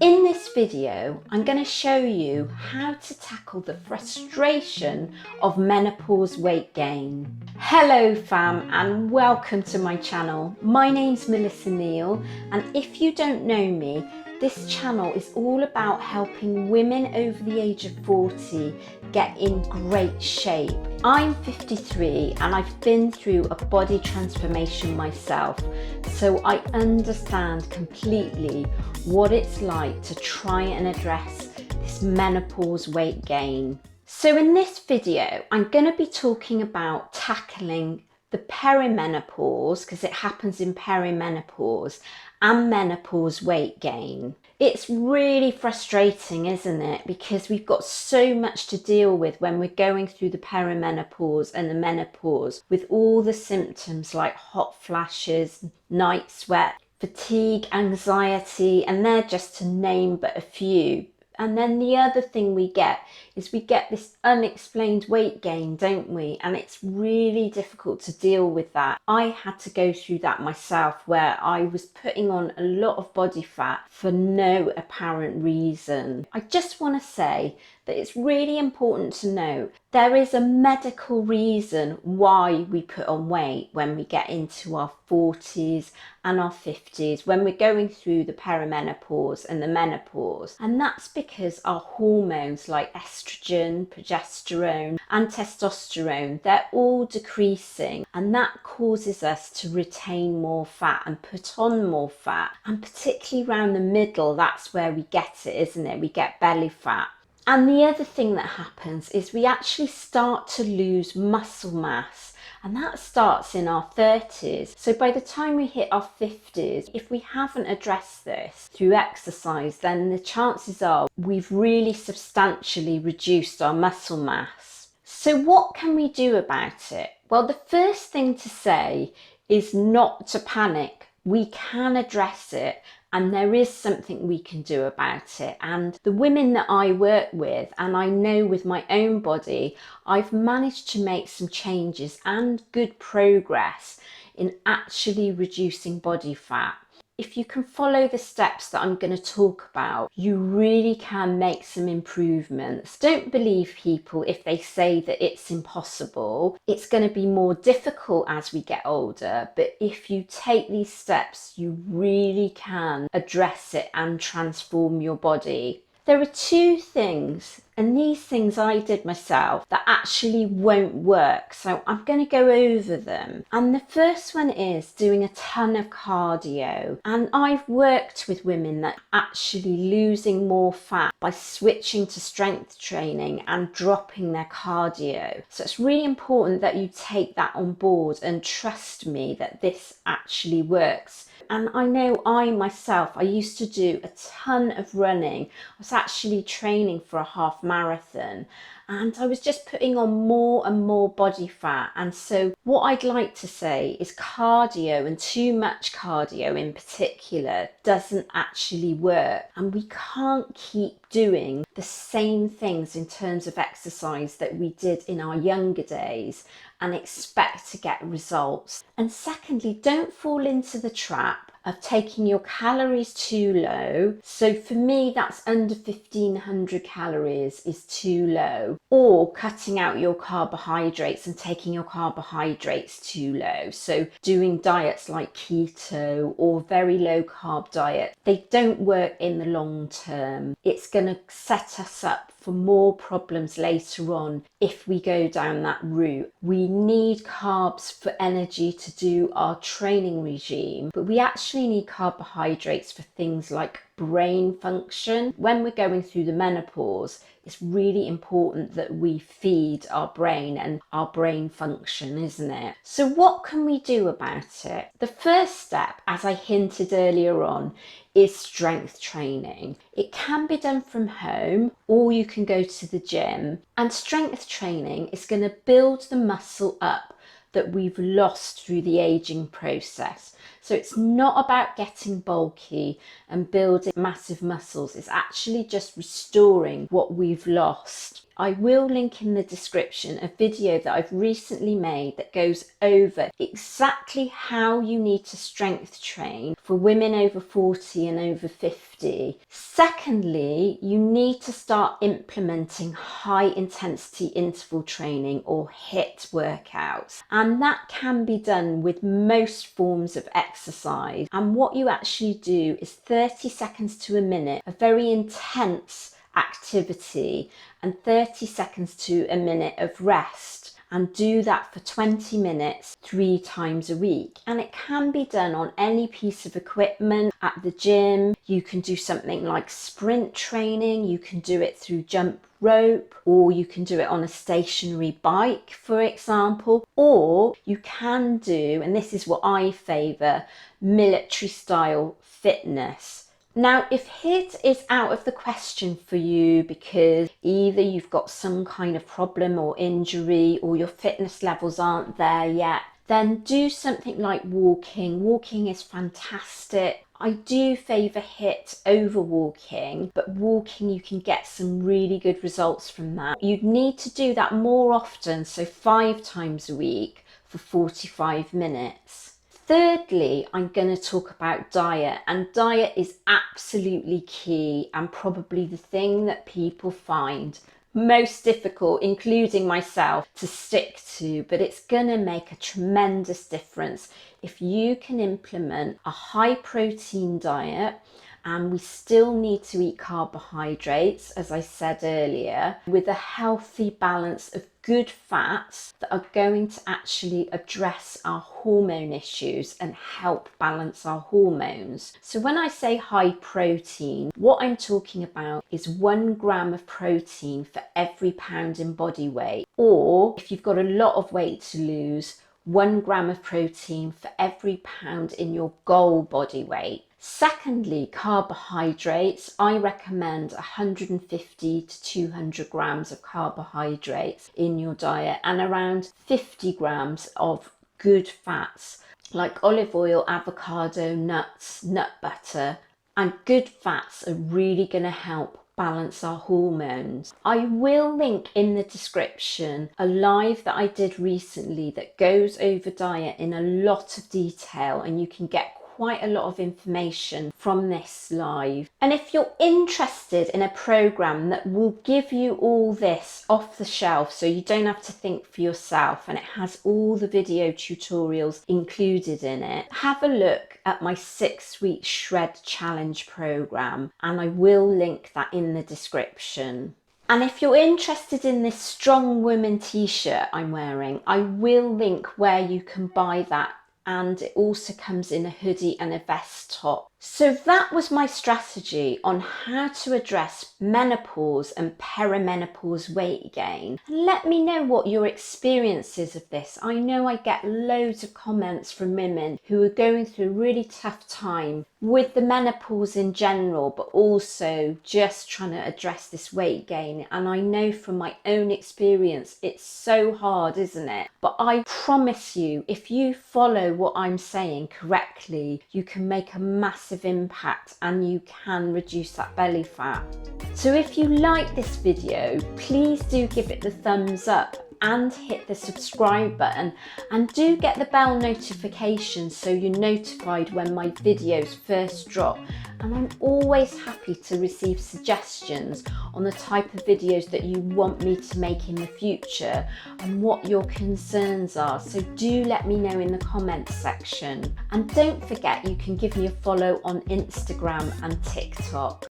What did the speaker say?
In this video, I'm going to show you how to tackle the frustration of menopause weight gain. Hello fam, and welcome to my channel. My name's Melissa Neal, and if you don't know me, this channel is all about helping women over the age of 40 get in great shape. I'm 53 and I've been through a body transformation myself, so I understand completely what it's like to try and address this menopause weight gain. So in this video, I'm going to be talking about tackling the perimenopause, because it happens in perimenopause, and menopause weight gain. It's really frustrating, isn't it? Because we've got so much to deal with when we're going through the perimenopause and the menopause, with all the symptoms like hot flashes, night sweat, fatigue, anxiety, and they're just to name but a few. And then the other thing we get is we get this unexplained weight gain, don't we? And it's really difficult to deal with that. I had to go through that myself, where I was putting on a lot of body fat for no apparent reason. I just want to say that it's really important to know there is a medical reason why we put on weight when we get into our 40s and our 50s, when we're going through the perimenopause and the menopause. And that's because our hormones like estrogen, progesterone and testosterone, they're all decreasing, and that causes us to retain more fat and put on more fat. And particularly around the middle, that's where we get it, isn't it? We get belly fat. And the other thing that happens is we actually start to lose muscle mass, and that starts in our 30s. So by the time we hit our 50s, if we haven't addressed this through exercise, then the chances are we've really substantially reduced our muscle mass. So what can we do about it? Well, the first thing to say is not to panic. We can address it, and there is something we can do about it. And the women that I work with, and I know with my own body, I've managed to make some changes and good progress in actually reducing body fat. If you can follow the steps that I'm going to talk about, you really can make some improvements. Don't believe people if they say that it's impossible. It's going to be more difficult as we get older, but if you take these steps, you really can address it and transform your body. There are two things, and these things I did myself, that actually won't work. So I'm going to go over them. And the first one is doing a ton of cardio. And I've worked with women that are actually losing more fat by switching to strength training and dropping their cardio. So it's really important that you take that on board and trust me that this actually works. And I know I used to do a ton of running. I was actually training for a half marathon, and I was just putting on more and more body fat. And so what I'd like to say is cardio, and too much cardio in particular, doesn't actually work. And we can't keep doing the same things in terms of exercise that we did in our younger days and expect to get results. And secondly, don't fall into the trap of taking your calories too low. So for me, that's under 1500 calories is too low. Or cutting out your carbohydrates and taking your carbohydrates too low. So doing diets like keto or very low carb diet, they don't work in the long term. It's going to set us up for more problems later on if we go down that route. We need carbs for energy to do our training regime, but we actually need carbohydrates for things like brain function. When we're going through the menopause, it's really important that we feed our brain and our brain function, isn't it? So what can we do about it? The first step, as I hinted earlier on, is strength training. It can be done from home, or you can go to the gym. And strength training is going to build the muscle up that we've lost through the aging process. So it's not about getting bulky and building massive muscles. It's actually just restoring what we've lost. I will link in the description a video that I've recently made that goes over exactly how you need to strength train for women over 40 and over 50. Secondly, you need to start implementing high intensity interval training or HIIT workouts, and that can be done with most forms of exercise. And what you actually do is 30 seconds to a minute, a very intense activity, and 30 seconds to a minute of rest, and do that for 20 minutes 3 times a week. And it can be done on any piece of equipment at the gym. You can do something like sprint training, you can do it through jump rope, or you can do it on a stationary bike, for example, or you can do, and this is what I favour, military style fitness. Now, if HIIT is out of the question for you because either you've got some kind of problem or injury, or your fitness levels aren't there yet, then do something like walking. Walking is fantastic. I do favour HIIT over walking, but walking, you can get some really good results from that. You'd need to do that more often, so 5 times a week for 45 minutes. Thirdly, I'm going to talk about diet, and diet is absolutely key and probably the thing that people find most difficult, including myself, to stick to, but it's going to make a tremendous difference if you can implement a high protein diet. And we still need to eat carbohydrates, as I said earlier, with a healthy balance of good fats that are going to actually address our hormone issues and help balance our hormones. So when I say high protein, what I'm talking about is 1 gram of protein for every pound in body weight, or if you've got a lot of weight to lose, 1 gram of protein for every pound in your goal body weight. Secondly, carbohydrates. I recommend 150 to 200 grams of carbohydrates in your diet, and around 50 grams of good fats like olive oil, avocado, nuts, nut butter. And good fats are really going to help balance our hormones. I will link in the description a live that I did recently that goes over diet in a lot of detail, and you can get quite a lot of information from this live. And if you're interested in a program that will give you all this off the shelf so you don't have to think for yourself, and it has all the video tutorials included in it, have a look at my 6-week shred challenge program, and I will link that in the description. And if you're interested in this Strong Woman t-shirt I'm wearing, I will link where you can buy that, and it also comes in a hoodie and a vest top. So that was my strategy on how to address menopause and perimenopause weight gain. Let me know what your experience is of this. I know I get loads of comments from women who are going through a really tough time with the menopause in general, but also just trying to address this weight gain. And I know from my own experience, it's so hard, isn't it? But I promise you, if you follow what I'm saying correctly, you can make a massive impact and you can reduce that belly fat. So if you like this video, please do give it the thumbs up and hit the subscribe button, and do get the bell notification so you're notified when my videos first drop. And I'm always happy to receive suggestions on the type of videos that you want me to make in the future and what your concerns are, so do let me know in the comments section. And don't forget, you can give me a follow on Instagram and TikTok.